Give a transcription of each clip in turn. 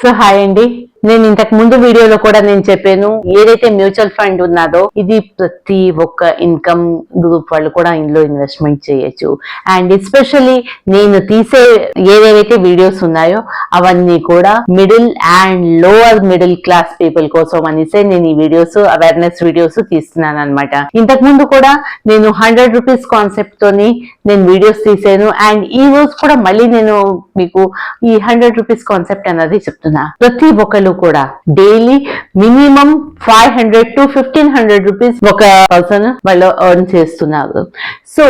So hi అండి. నేను ఇంతకు ముందు వీడియోలో కూడా నేను చెప్పాను, ఏదైతే మ్యూచువల్ ఫండ్ ఉన్నదో ఇది ప్రతి ఒక్క ఇన్కమ్ గ్రూప్ వాళ్ళు కూడా ఇందులో ఇన్వెస్ట్మెంట్ చేయొచ్చు. అండ్ ఎస్పెషల్లీ నేను తీసే ఏవేవైతే వీడియోస్ ఉన్నాయో అవన్నీ కూడా middle and lower middle class people కోసం అనేసి నేను ఈ వీడియోస్ అవేర్నెస్ వీడియోస్ తీస్తున్నాను అనమాట. ఇంతకు ముందు కూడా నేను 100 రూపీస్ కాన్సెప్ట్ తోని నేను వీడియోస్ తీసాను. అండ్ ఈ రోజు కూడా మళ్ళీ నేను మీకు ఈ 100 రూపీస్ కాన్సెప్ట్ అన్నది చెప్తున్నా. ప్రతి ఒక్కరు కూడా డైలీ మినిమం 500 to 1500 రూపీస్ ఒక పర్సన్ వాళ్ళు ఎర్న్ చేస్తున్నారు. సో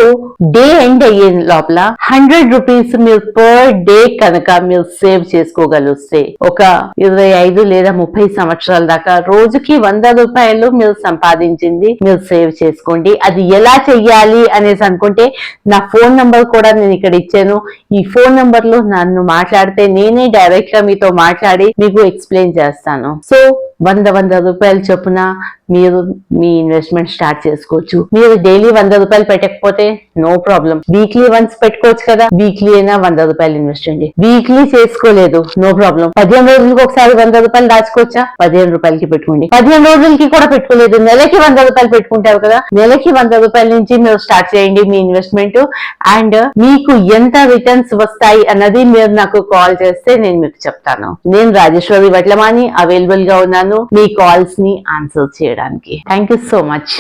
డే ఎండ్ అయ్యే లోపల 100 రూపీస్ మీరు పర్ డే కనుక మీరు సేవ్ చేసుకోగలిస్తే ఒక 25 లేదా 30 సంవత్సరాల దాకా రోజుకి 100 రూపాయలు మీరు సంపాదించింది మీరు సేవ్ చేసుకోండి. అది ఎలా చెయ్యాలి అనేసి అనుకుంటే నా ఫోన్ నంబర్ కూడా నేను ఇక్కడ ఇచ్చాను. ఈ ఫోన్ నంబర్ లో నన్ను మాట్లాడితే నేనే డైరెక్ట్ గా మీతో మాట్లాడి మీకు ఎక్స్ప్లెయిన్ చేస్తాను. సో 100 రూపాయలు చొప్పున మీరు మీ ఇన్వెస్ట్మెంట్ స్టార్ట్ చేసుకోవచ్చు. మీరు డైలీ 100 రూపాయలు పెట్టకపోతే నో ప్రాబ్లం, వీక్లీ వన్స్ పెట్టుకోవచ్చు కదా. వీక్లీ అయినా 100 రూపాయలు ఇన్వెస్ట్ చేయండి. వీక్లీ చేసుకోలేదు నో ప్రాబ్లం, 15 రోజులకి ఒకసారి 100 రూపాయలు దాచుకోవచ్చా? 15 రూపాయలకి పెట్టుకోండి. 15 రోజులకి కూడా పెట్టుకోలేదు, నెలకి 100 రూపాయలు పెట్టుకుంటారు కదా. నెలకి 100 రూపాయల నుంచి మీరు స్టార్ట్ చేయండి మీ ఇన్వెస్ట్మెంట్. అండ్ మీకు ఎంత రిటర్న్స్ వస్తాయి అన్నది మీరు నాకు కాల్ చేస్తే నేను మీకు చెప్తాను. నేను రాజేశ్వరి వడ్లమాని అవైలబుల్ గా ఉన్నాను మీ కాల్స్ ని ఆన్సర్ చేయడానికి. Thank you so much.